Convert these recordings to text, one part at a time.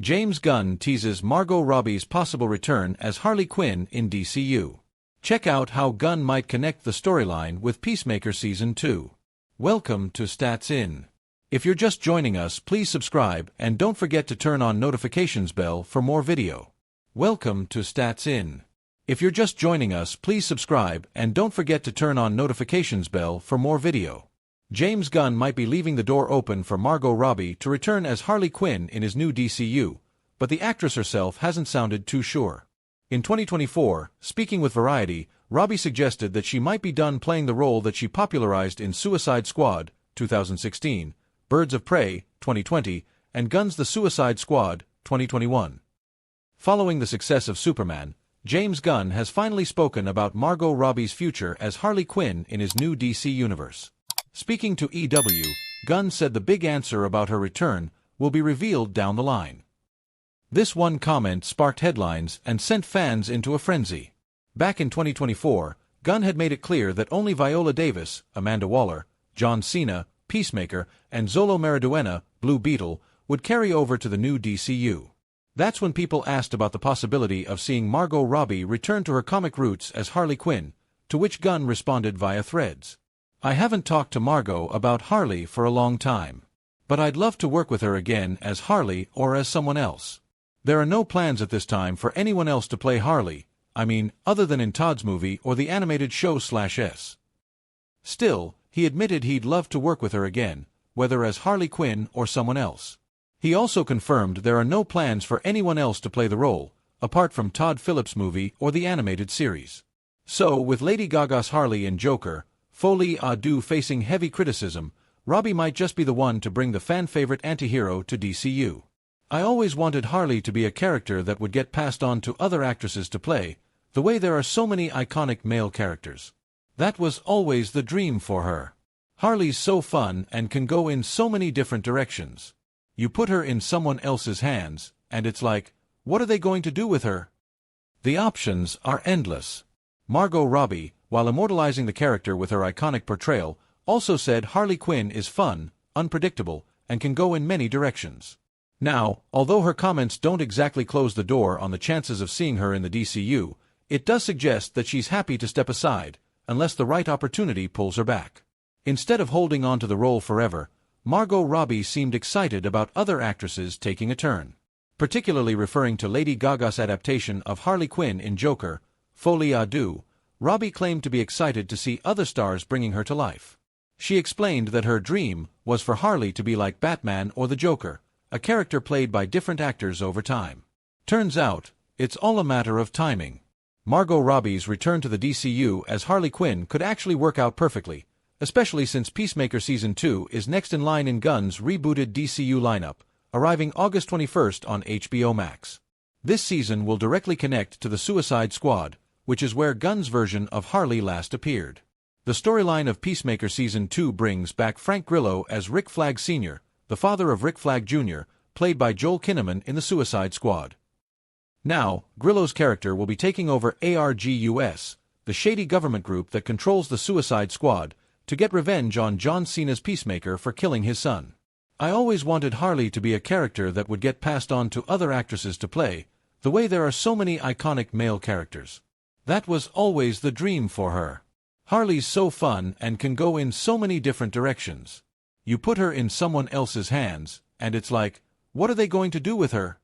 James Gunn teases Margot Robbie's possible return as Harley Quinn in DCU. Check out how Gunn might connect the storyline with Peacemaker Season 2. Welcome to Stats In. If you're just joining us, please subscribe and don't forget to turn on notifications bell for more video. Welcome to Stats In. If you're just joining us, please subscribe and don't forget to turn on notifications bell for more video. James Gunn might be leaving the door open for Margot Robbie to return as Harley Quinn in his new DCU, but the actress herself hasn't sounded too sure. In 2024, speaking with Variety, Robbie suggested that she might be done playing the role that she popularized in Suicide Squad, 2016, Birds of Prey, 2020, and Gunn's The Suicide Squad, 2021. Following the success of Superman, James Gunn has finally spoken about Margot Robbie's future as Harley Quinn in his new DC universe. Speaking to EW, Gunn said the big answer about her return will be revealed down the line. This one comment sparked headlines and sent fans into a frenzy. Back in 2024, Gunn had made it clear that only Viola Davis, Amanda Waller, John Cena, Peacemaker, and Xolo Maridueña, Blue Beetle, would carry over to the new DCU. That's when people asked about the possibility of seeing Margot Robbie return to her comic roots as Harley Quinn, to which Gunn responded via Threads. "I haven't talked to Margot about Harley for a long time. But I'd love to work with her again as Harley or as someone else. There are no plans at this time for anyone else to play Harley, other than in Todd's movie or the animated show /S. Still, he admitted he'd love to work with her again, whether as Harley Quinn or someone else. He also confirmed there are no plans for anyone else to play the role, apart from Todd Phillips' movie or the animated series. So, with Lady Gaga's Harley in Joker, Folie à Deux facing heavy criticism, Robbie might just be the one to bring the fan-favorite antihero to DCU. "I always wanted Harley to be a character that would get passed on to other actresses to play, the way there are so many iconic male characters. That was always the dream for her. Harley's so fun and can go in so many different directions. You put her in someone else's hands, and it's like, what are they going to do with her? The options are endless." Margot Robbie, while immortalizing the character with her iconic portrayal, also said Harley Quinn is fun, unpredictable, and can go in many directions. Now, although her comments don't exactly close the door on the chances of seeing her in the DCU, it does suggest that she's happy to step aside, unless the right opportunity pulls her back. Instead of holding on to the role forever, Margot Robbie seemed excited about other actresses taking a turn. Particularly referring to Lady Gaga's adaptation of Harley Quinn in Joker, Folie à Deux, Robbie claimed to be excited to see other stars bringing her to life. She explained that her dream was for Harley to be like Batman or the Joker, a character played by different actors over time. Turns out, it's all a matter of timing. Margot Robbie's return to the DCU as Harley Quinn could actually work out perfectly, especially since Peacemaker Season 2 is next in line in Gunn's rebooted DCU lineup, arriving August 21st on HBO Max. This season will directly connect to the Suicide Squad, which is where Gunn's version of Harley last appeared. The storyline of Peacemaker Season 2 brings back Frank Grillo as Rick Flag Sr., the father of Rick Flag Jr., played by Joel Kinnaman in the Suicide Squad. Now, Grillo's character will be taking over ARGUS, the shady government group that controls the Suicide Squad, to get revenge on John Cena's Peacemaker for killing his son. "I always wanted Harley to be a character that would get passed on to other actresses to play, the way there are so many iconic male characters. That was always the dream for her. Harley's so fun and can go in so many different directions. You put her in someone else's hands, and it's like, what are they going to do with her?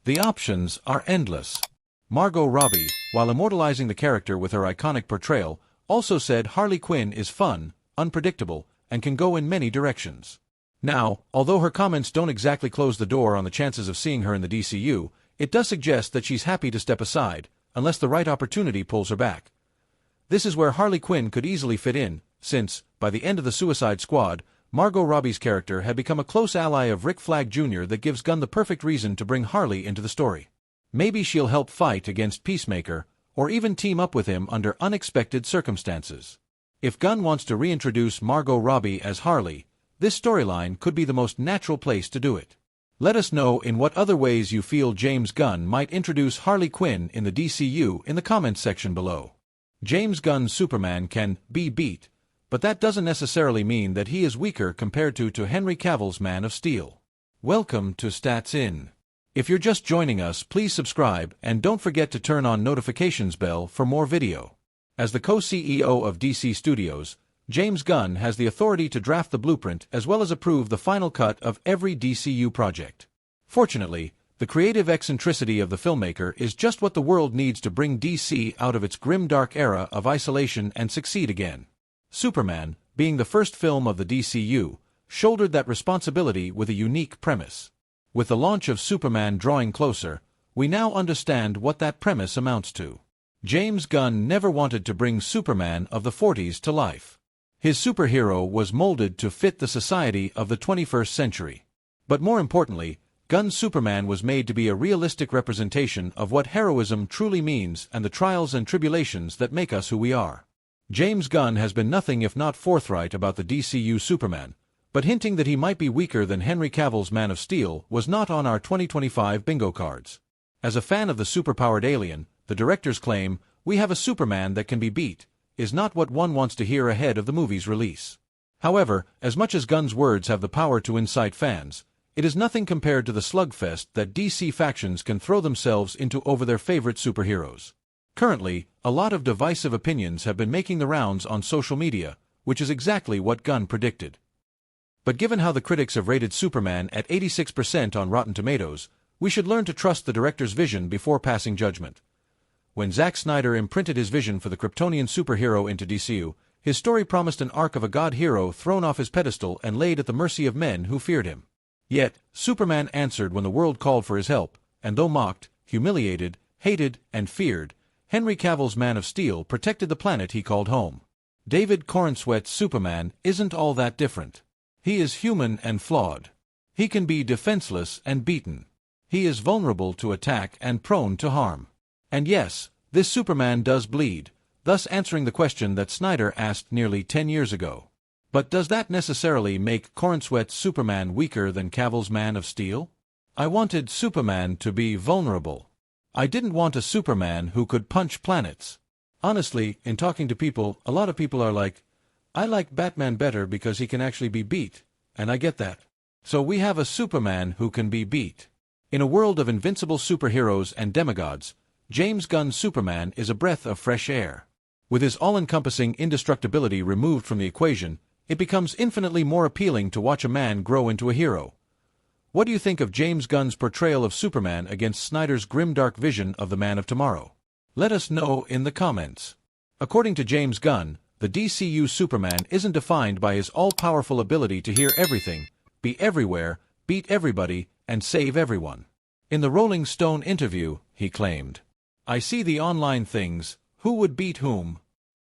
The options are endless." Margot Robbie, while immortalizing the character with her iconic portrayal, also said Harley Quinn is fun, unpredictable, and can go in many directions. Now, although her comments don't exactly close the door on the chances of seeing her in the DCU, it does suggest that she's happy to step aside, unless the right opportunity pulls her back. This is where Harley Quinn could easily fit in, since, by the end of the Suicide Squad, Margot Robbie's character had become a close ally of Rick Flag Jr. that gives Gunn the perfect reason to bring Harley into the story. Maybe she'll help fight against Peacemaker, or even team up with him under unexpected circumstances. If Gunn wants to reintroduce Margot Robbie as Harley, this storyline could be the most natural place to do it. Let us know in what other ways you feel James Gunn might introduce Harley Quinn in the DCU in the comments section below. James Gunn's Superman can be beat, but that doesn't necessarily mean that he is weaker compared to Henry Cavill's Man of Steel. Welcome to Stats In. If you're just joining us, please subscribe and don't forget to turn on notifications bell for more video. As the co-CEO of DC Studios, James Gunn has the authority to draft the blueprint as well as approve the final cut of every DCU project. Fortunately, the creative eccentricity of the filmmaker is just what the world needs to bring DC out of its grim-dark era of isolation and succeed again. Superman, being the first film of the DCU, shouldered that responsibility with a unique premise. With the launch of Superman drawing closer, we now understand what that premise amounts to. James Gunn never wanted to bring Superman of the 40s to life. His superhero was molded to fit the society of the 21st century. But more importantly, Gunn's Superman was made to be a realistic representation of what heroism truly means and the trials and tribulations that make us who we are. James Gunn has been nothing if not forthright about the DCU Superman, but hinting that he might be weaker than Henry Cavill's Man of Steel was not on our 2025 bingo cards. As a fan of the superpowered alien, the directors claim, "We have a Superman that can be beat," is not what one wants to hear ahead of the movie's release. However, as much as Gunn's words have the power to incite fans, it is nothing compared to the slugfest that DC factions can throw themselves into over their favorite superheroes. Currently, a lot of divisive opinions have been making the rounds on social media, which is exactly what Gunn predicted. But given how the critics have rated Superman at 86% on Rotten Tomatoes, we should learn to trust the director's vision before passing judgment. When Zack Snyder imprinted his vision for the Kryptonian superhero into DCU, his story promised an arc of a god hero thrown off his pedestal and laid at the mercy of men who feared him. Yet, Superman answered when the world called for his help, and though mocked, humiliated, hated, and feared, Henry Cavill's Man of Steel protected the planet he called home. David Corenswet's Superman isn't all that different. He is human and flawed. He can be defenseless and beaten. He is vulnerable to attack and prone to harm. And yes, this Superman does bleed, thus answering the question that Snyder asked nearly 10 years ago. But does that necessarily make Corenswet's Superman weaker than Cavill's Man of Steel? I wanted Superman to be vulnerable. I didn't want a Superman who could punch planets. Honestly, in talking to people, a lot of people are like, "I like Batman better because he can actually be beat," and I get that. So we have a Superman who can be beat. In a world of invincible superheroes and demigods, James Gunn's Superman is a breath of fresh air. With his all-encompassing indestructibility removed from the equation, it becomes infinitely more appealing to watch a man grow into a hero. What do you think of James Gunn's portrayal of Superman against Snyder's grimdark vision of the Man of Tomorrow? Let us know in the comments. According to James Gunn, the DCU Superman isn't defined by his all-powerful ability to hear everything, be everywhere, beat everybody, and save everyone. In the Rolling Stone interview, he claimed, "I see the online things, who would beat whom,